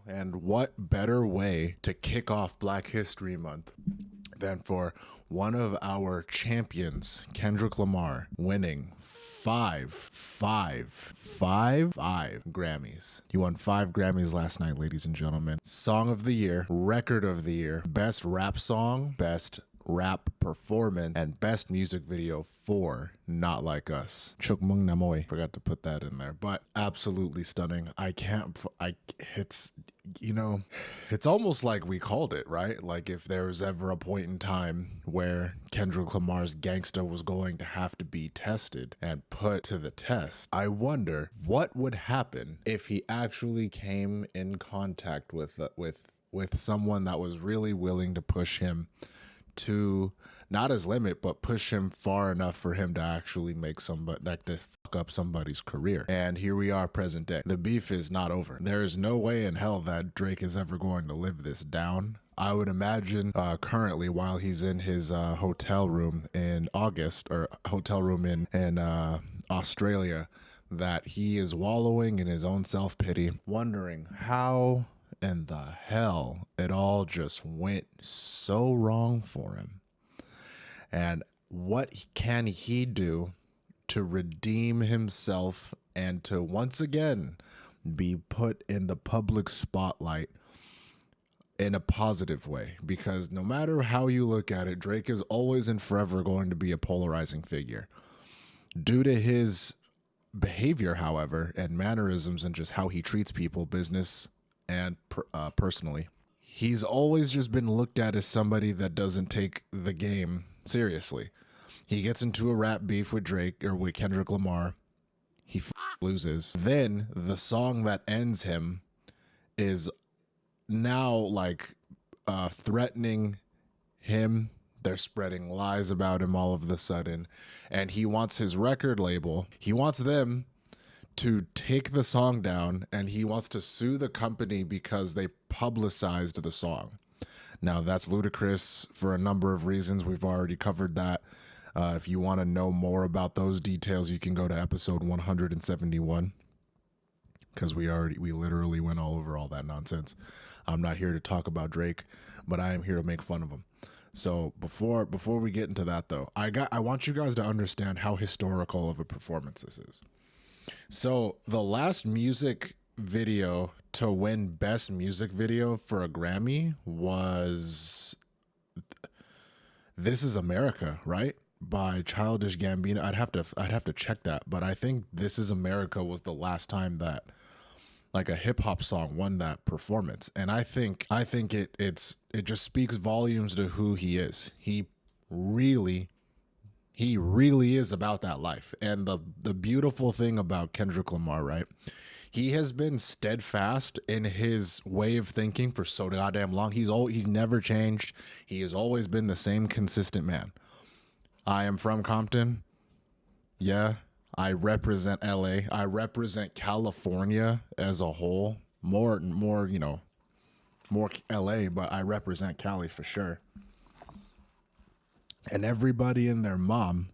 And what better way to kick off Black History Month than for one of our champions, Kendrick Lamar, winning five Grammys. He won 5 Grammys last night, ladies and gentlemen. Song of the Year, Record of the Year, Best Rap Song, Best Rap Performance, and Best Music Video for Not Like Us. Chukmung Namoy. Forgot to put that in there, but absolutely stunning. It's almost like we called it, right? Like if there was ever a point in time where Kendrick Lamar's gangsta was going to have to be tested and put to the test, I wonder what would happen if he actually came in contact with someone that was really willing to push him to not his limit, but push him far enough for him to actually make somebody, like, to fuck up somebody's career. And here we are, present day. The beef is not over. There is no way in hell that Drake is ever going to live this down. I would imagine currently, while he's in his hotel room in August, or hotel room in Australia, that he is wallowing in his own self-pity, wondering how in the hell it all just went so wrong for him. And what can he do to redeem himself and to once again be put in the public spotlight in a positive way? Because no matter how you look at it, Drake is always and forever going to be a polarizing figure. Due to his behavior, however, and mannerisms and just how he treats people, business and personally, he's always just been looked at as somebody that doesn't take the game seriously. He gets into a rap beef with Drake or with Kendrick Lamar. He loses. Then the song that ends him is now like threatening him. They're spreading lies about him all of a sudden. And he wants his record label, he wants them to take the song down, and he wants to sue the company because they publicized the song. Now, that's ludicrous for a number of reasons. We've already covered that. If you want to know more about those details, you can go to episode 171, because we literally went all over all that nonsense. I'm not here to talk about Drake, but I am here to make fun of him. So before we get into that, though, I want you guys to understand how historical of a performance this is. So the last music video to win Best Music Video for a Grammy was This Is America, right? By Childish Gambino. I'd have to check that, but I think This Is America was the last time that like a hip hop song won that performance. And I think it just speaks volumes to who he is. He really is about that life. And the beautiful thing about Kendrick Lamar, right? He has been steadfast in his way of thinking for so goddamn long. He's never changed. He has always been the same consistent man. I am from Compton. Yeah. I represent LA. I represent California as a whole. More LA, but I represent Cali for sure. And everybody and their mom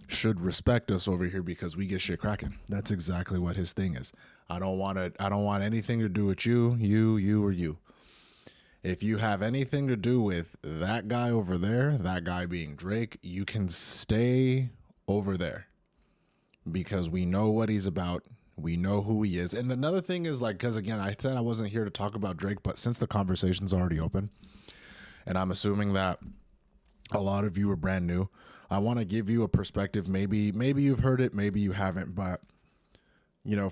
should respect us over here because we get shit cracking. That's exactly what his thing is. I don't want anything to do with you, or you. If you have anything to do with that guy over there, that guy being Drake, you can stay over there, because we know what he's about. We know who he is. And another thing is, like, because again, I said I wasn't here to talk about Drake, but since the conversation's already open, and I'm assuming that a lot of you are brand new, I want to give you a perspective. Maybe you've heard it, maybe you haven't, but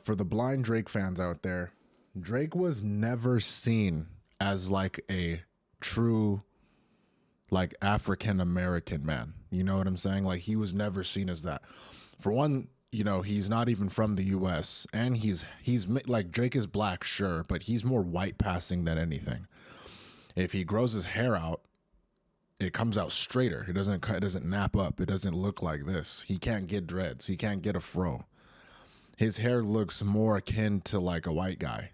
for the blind Drake fans out there, Drake was never seen as like a true like African American man. You know what I'm saying? Like, he was never seen as that. For one, he's not even from the US, and he's like, Drake is black, sure, but he's more white passing than anything. If he grows his hair out, it comes out straighter. It doesn't nap up. It doesn't look like this. He can't get dreads. He can't get a fro. His hair looks more akin to like a white guy,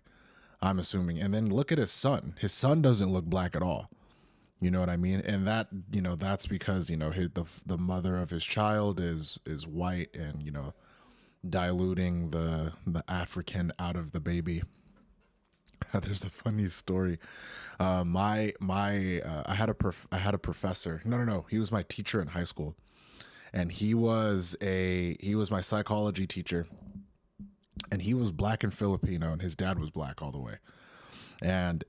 I'm assuming. And then look at his son. His son doesn't look black at all. You know what I mean? And that, that's because, the mother of his child is white, and, diluting the African out of the baby. There's a funny story. I had a professor. No. He was my teacher in high school, and he was my psychology teacher, and he was black and Filipino, and his dad was black all the way. And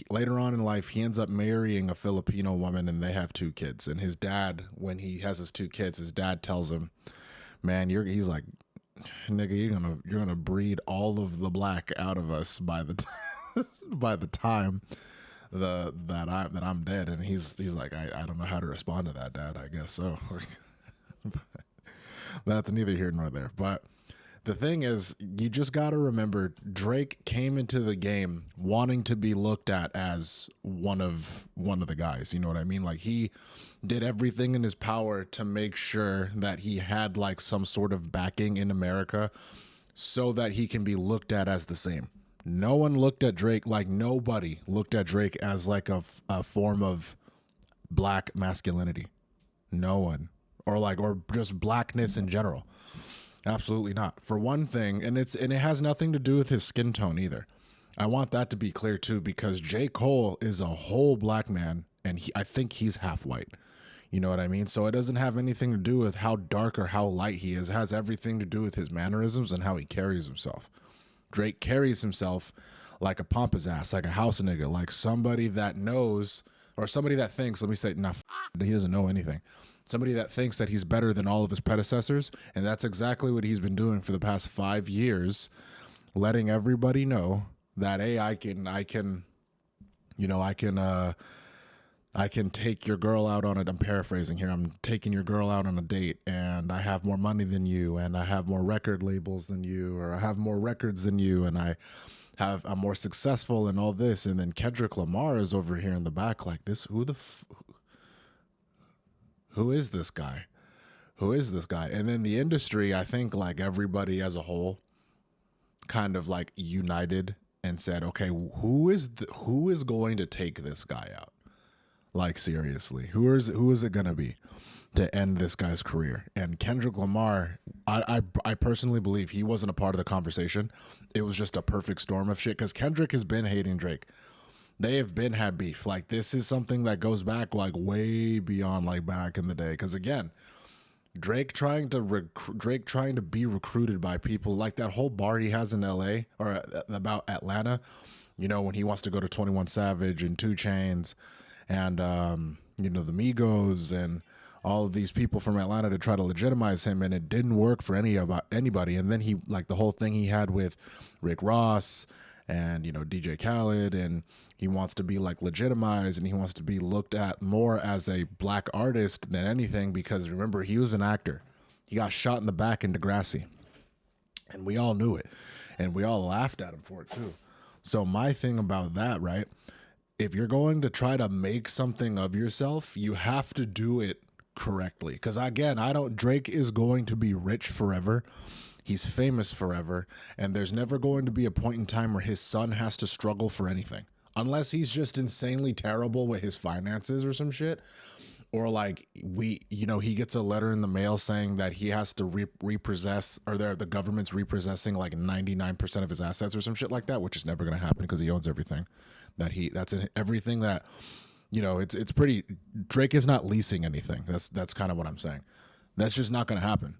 later on in life, he ends up marrying a Filipino woman, and they have two kids. And his dad, when he has his two kids, his dad tells him, "Man, he's like, nigga, you're gonna breed all of the black out of us by the by the time that I'm dead." And he's like, I don't know how to respond to that, Dad. I guess so. That's neither here nor there. But the thing is, you just got to remember, Drake came into the game wanting to be looked at as one of the guys. You know what I mean? Like, he did everything in his power to make sure that he had like some sort of backing in America so that he can be looked at as the same. No one looked at Drake, like nobody looked at Drake as like a form of black masculinity. No one. Or just blackness in general. Absolutely not. For one thing, and it has nothing to do with his skin tone either. I want that to be clear too, because J. Cole is a whole black man, and I think he's half white. You know what I mean? So it doesn't have anything to do with how dark or how light he is. It has everything to do with his mannerisms and how he carries himself. Drake carries himself like a pompous ass, like a house nigga, like somebody that knows, or somebody that thinks, let me say, nah, he doesn't know anything. Somebody that thinks that he's better than all of his predecessors. And that's exactly what he's been doing for the past 5 years, letting everybody know that, hey, I can take your girl out on it. I'm paraphrasing here. I'm taking your girl out on a date, and I have more money than you, and I have more record labels than you, or I have more records than you, and I'm more successful and all this. And then Kendrick Lamar is over here in the back like, this, who is this guy? Who is this guy? And then the industry, I think like everybody as a whole kind of like united and said, okay, who is going to take this guy out? Like, seriously, who is it going to be to end this guy's career? And Kendrick Lamar, I personally believe he wasn't a part of the conversation. It was just a perfect storm of shit, because Kendrick has been hating Drake. They have had beef. Like, this is something that goes back like way beyond like back in the day. Because again, Drake trying to be recruited by people, like that whole bar he has in L.A. or about Atlanta. You know, when he wants to go to 21 Savage and 2 Chainz and the Migos and all of these people from Atlanta to try to legitimize him, and it didn't work for anybody. And then he, like the whole thing he had with Rick Ross and DJ Khaled, and he wants to be like legitimized, and he wants to be looked at more as a black artist than anything, because remember, he was an actor. He got shot in the back in Degrassi, and we all knew it, and we all laughed at him for it too. So my thing about that, right, if you're going to try to make something of yourself, you have to do it correctly. Because again, Drake is going to be rich forever. He's famous forever, and there's never going to be a point in time where his son has to struggle for anything. Unless he's just insanely terrible with his finances or some shit. Or like he gets a letter in the mail saying that he has to repossess, or the government's repossessing like 99% of his assets or some shit like that, which is never going to happen because he owns everything. Everything that, it's pretty, Drake is not leasing anything. That's kind of what I'm saying. That's just not going to happen.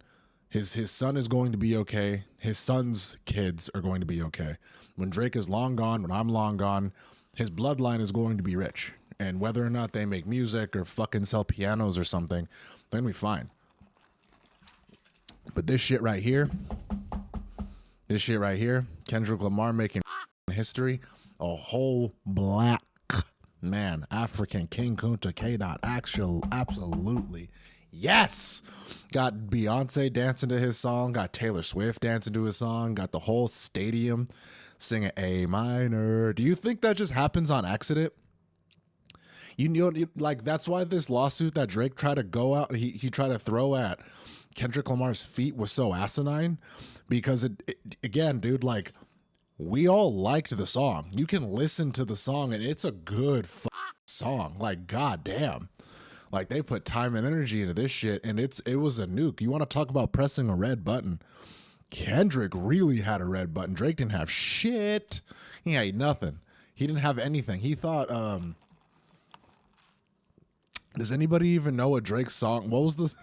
His son is going to be okay. His son's kids are going to be okay. When Drake is long gone, when I'm long gone, his bloodline is going to be rich. And whether or not they make music or fucking sell pianos or something, they're going to be fine. But this shit right here, Kendrick Lamar making history, a whole black man, African King Kunta K. Absolutely. Yes! Got Beyonce dancing to his song, got Taylor Swift dancing to his song, got the whole stadium singing A minor. Do you think that just happens on accident? Like, that's why this lawsuit that Drake tried to go out, he tried to throw at Kendrick Lamar's feet was so asinine, because it again, dude, like, we all liked the song. You can listen to the song and it's a good song. Like, goddamn. Like, they put time and energy into this shit, and it was a nuke. You want to talk about pressing a red button? Kendrick really had a red button. Drake didn't have shit. He had nothing. He didn't have anything. He thought, does anybody even know what Drake's song? What was the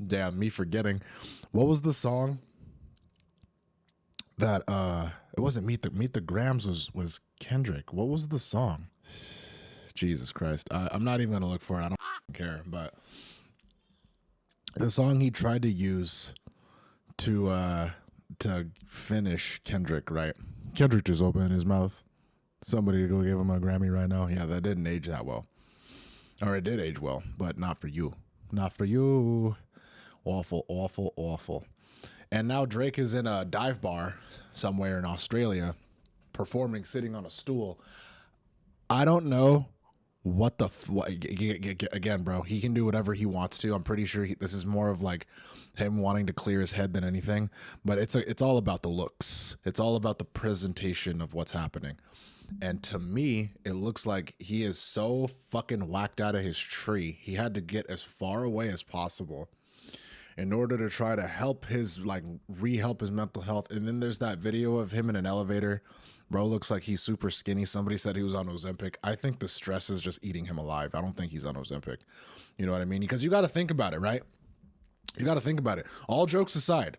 damn me forgetting? What was the song that it wasn't Meet the Grams was Kendrick. What was the song? Jesus Christ. I'm not even gonna look for it. I don't care. But the song he tried to use to finish Kendrick, right? Kendrick just opened his mouth. Somebody go give him a Grammy right now. Yeah, that didn't age that well. Or it did age well, but not for you. Not for you. Awful, awful, awful. And now Drake is in a dive bar somewhere in Australia performing, sitting on a stool. I don't know what the again, bro. He can do whatever he wants to. I'm pretty sure this is more of like him wanting to clear his head than anything. But it's all about the looks. It's all about the presentation of what's happening. And to me, it looks like he is so fucking whacked out of his tree. He had to get as far away as possible in order to try to help his re-help his mental health. And then there's that video of him in an elevator. Bro looks like he's super skinny. Somebody said he was on Ozempic. I think the stress is just eating him alive. I don't think he's on Ozempic. You know what I mean? Because you got to think about it, right? You got to think about it. All jokes aside,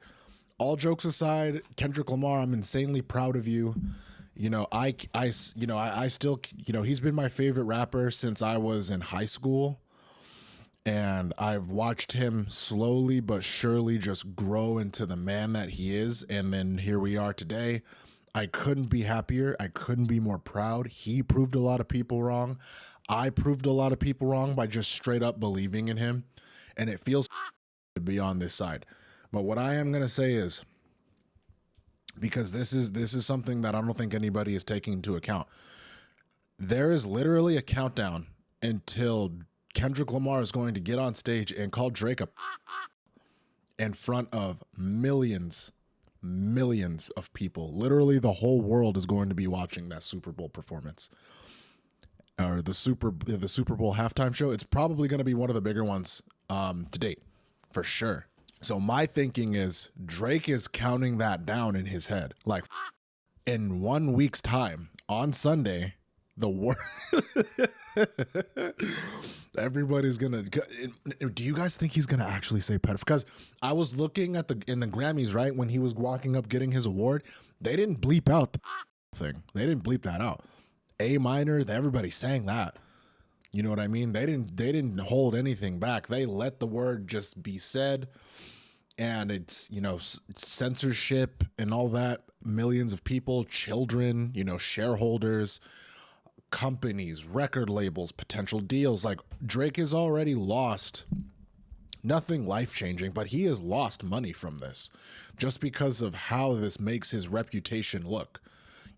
Kendrick Lamar, I'm insanely proud of you. You know, I still, you know, he's been my favorite rapper since I was in high school. And I've watched him slowly but surely just grow into the man that he is. And then here we are today. I couldn't be happier. I couldn't be more proud. He proved a lot of people wrong. I proved a lot of people wrong by just straight up believing in him. And it feels to be on this side. But what I am going to say is, because this is something that I don't think anybody is taking into account. There is literally a countdown until Kendrick Lamar is going to get on stage and call Drake a in front of millions of people. Literally the whole world is going to be watching that Super Bowl performance. Or the Super Bowl halftime show. It's probably going to be one of the bigger ones to date, for sure. So my thinking is Drake is counting that down in his head. Like in 1 week's time on Sunday, the world, everybody's gonna. Do you guys think he's gonna actually say pedophile? Because I was looking at in the Grammys, right, when he was walking up getting his award, they didn't bleep out the thing. They didn't bleep that out. A minor, everybody sang that. You know what I mean? They didn't hold anything back. They let the word just be said. And it's, you know, censorship and all that. Millions of people, children, you know, shareholders, companies, record labels, potential deals. Like Drake has already lost nothing life-changing, but he has lost money from this just because of how this makes his reputation look.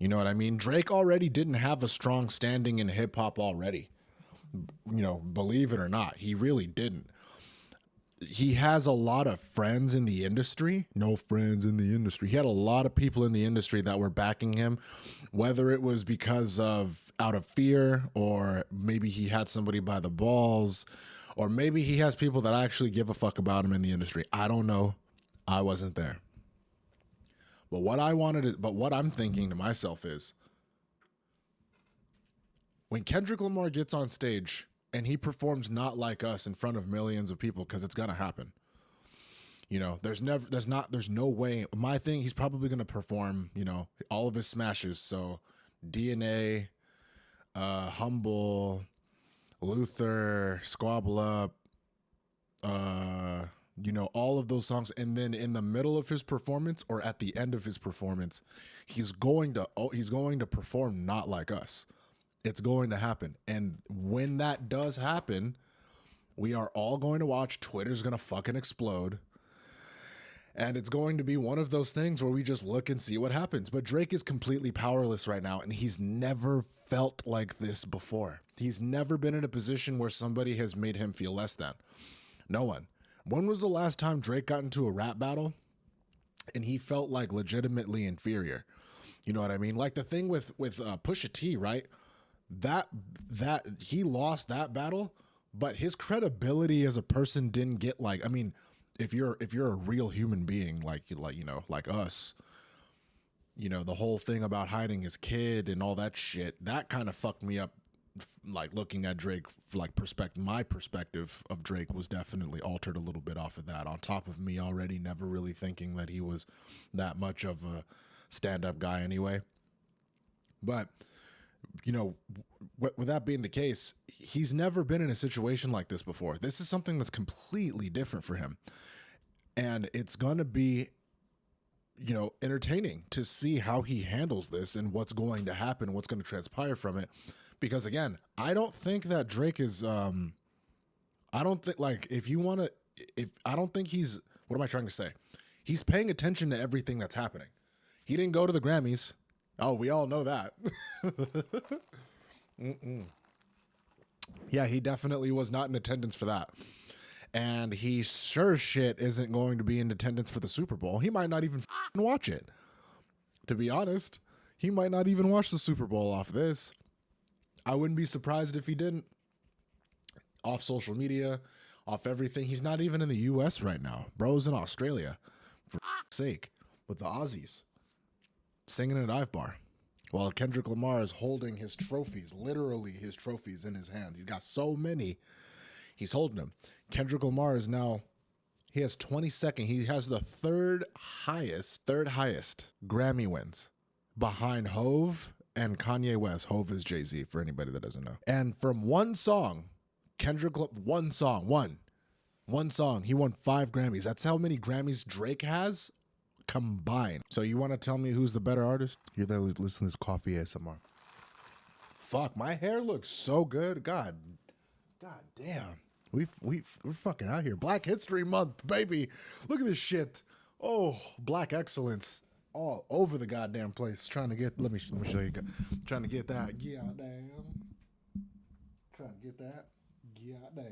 You know what I mean? Drake already didn't have a strong standing in hip-hop already. You know, believe it or not, he really didn't. He has a lot of friends in the industry. No friends in the industry. He had a lot of people in the industry that were backing him, whether it was because of out of fear, or maybe he had somebody by the balls, or maybe he has people that actually give a fuck about him in the industry. I don't know. I wasn't there. But what I'm thinking to myself is, when Kendrick Lamar gets on stage and he performs Not Like Us in front of millions of people, because it's gonna happen. You know, there's no way. My thing, he's probably gonna perform, you know, all of his smashes. So DNA, Humble, Luther, Squabble Up, you know, all of those songs. And then in the middle of his performance or at the end of his performance, he's going to perform Not Like Us. It's going to happen. And when that does happen, we are all going to watch. Twitter's going to fucking explode. And it's going to be one of those things where we just look and see what happens. But Drake is completely powerless right now, and he's never felt like this before. He's never been in a position where somebody has made him feel less than. No one. When was the last time Drake got into a rap battle and he felt like legitimately inferior? You know what I mean? Like the thing with Pusha T, right? That he lost that battle, but his credibility as a person didn't get, like, I mean, if you're a real human being like us, the whole thing about hiding his kid and all that shit, that kind of fucked me up. Like looking at Drake, like my perspective of Drake was definitely altered a little bit off of that. On top of me already never really thinking that he was that much of a stand-up guy anyway. But with that being the case, he's never been in a situation like this before. This is something that's completely different for him, and it's gonna be entertaining to see how he handles this and what's going to happen, what's going to transpire from it. Because again, I don't think that Drake is I don't think, like, I don't think he's, what am I trying to say? He's paying attention to everything that's happening. He didn't go to the Grammys. Oh, we all know that. Yeah, he definitely was not in attendance for that. And he sure shit isn't going to be in attendance for the Super Bowl. He might not even watch it. To be honest, he might not even watch the Super Bowl off this. I wouldn't be surprised if he didn't. Off social media, off everything. He's not even in the US right now. Bro's in Australia, for sake, with the Aussies, singing at Dive Bar, while Kendrick Lamar is holding his trophies, literally his trophies in his hands. He's got so many. He's holding them. Kendrick Lamar is now, he has 22nd. He has the third highest Grammy wins behind Hove and Kanye West. Hove is Jay-Z, for anybody that doesn't know. And from one song, one song, he won 5 Grammys. That's how many Grammys Drake has combined. So you want to tell me who's the better artist? You're there listening to this coffee ASMR. Fuck, my hair looks so good. God damn. We're fucking out here. Black History Month, baby. Look at this shit. Oh, black excellence all over the goddamn place. Trying to get, let me show you. Trying to get that. Yeah, damn. Trying to get that. Yeah, damn.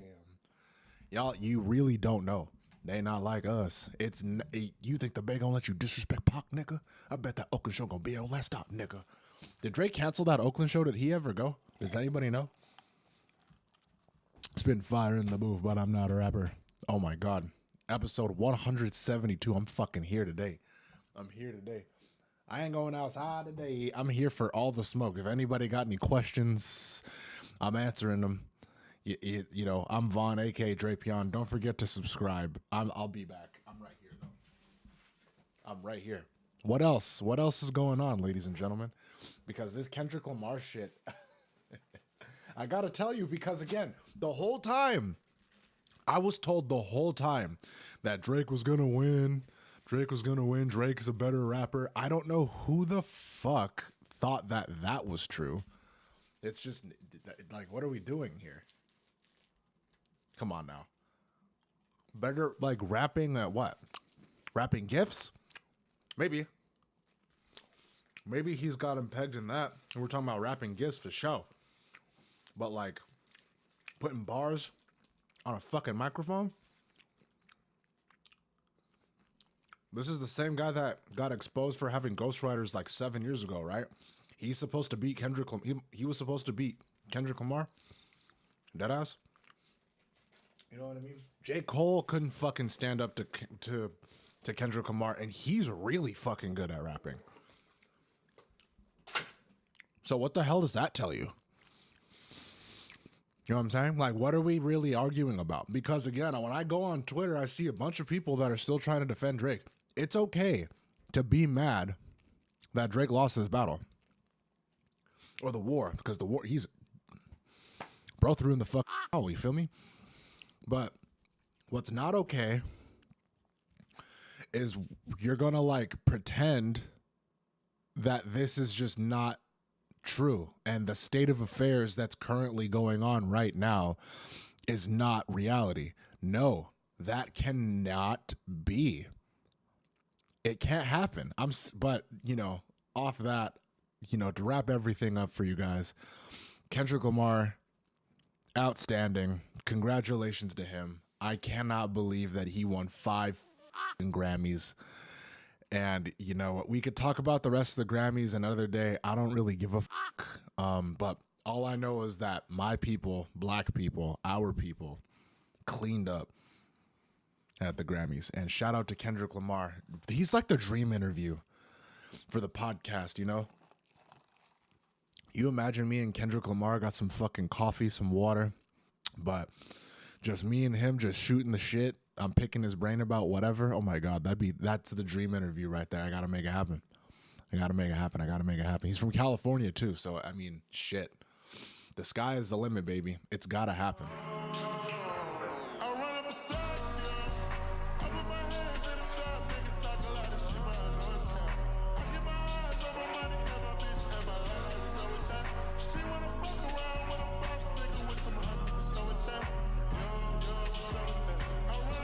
Y'all, you really don't know. They not like us. You think the Bay gonna let you disrespect Pac, nigga? I bet that Oakland show gonna be on last stop, nigga. Did Drake cancel that Oakland show? Did he ever go? Does anybody know? It's been fire in the booth, but I'm not a rapper. Oh my God. Episode 172. I'm fucking here today. I ain't going outside today. I'm here for all the smoke. If anybody got any questions, I'm answering them. I'm Vaughn, aka Drapion. Don't forget to subscribe. I'll be back. I'm right here, though. I'm right here. What else? What else is going on, ladies and gentlemen? Because this Kendrick Lamar shit, I gotta tell you, because again, the whole time, I was told the whole time that Drake was gonna win. Drake is a better rapper. I don't know who the fuck thought that was true. It's just, like, what are we doing here? Come on now. Better, like, rapping at what? Rapping gifts? Maybe. Maybe he's got him pegged in that. And we're talking about rapping gifts for show. But, like, putting bars on a fucking microphone? This is the same guy that got exposed for having ghostwriters like 7 years ago, right? He's supposed to beat Kendrick Lamar. He was supposed to beat Kendrick Lamar. Deadass. You know what I mean? J. Cole couldn't fucking stand up to Kendrick Lamar, and he's really fucking good at rapping. So what the hell does that tell you? You know what I'm saying? Like, what are we really arguing about? Because again, when I go on Twitter, I see a bunch of people that are still trying to defend Drake. It's okay to be mad that Drake lost his battle. Or the war, because the war, bro threw in the fuck out, you feel me? But what's not okay is you're gonna, like, pretend that this is just not true, and the state of affairs that's currently going on right now is not reality. No, that cannot be. It can't happen. But, off that, to wrap everything up for you guys, Kendrick Lamar, outstanding. Congratulations to him. I cannot believe that he won 5 Grammys. And you know what? We could talk about the rest of the Grammys another day. I don't really give a fuck. But all I know is that my people, black people, our people, cleaned up. at the Grammys. And shout out to Kendrick Lamar. He's like the dream interview for the podcast, you know? You imagine me and Kendrick Lamar got some fucking coffee, some water, but just me and him just shooting the shit. I'm picking his brain about whatever. Oh my God, that's the dream interview right there. I gotta make it happen. I gotta make it happen. He's from California too, so I mean, shit. The sky is the limit, baby. It's gotta happen.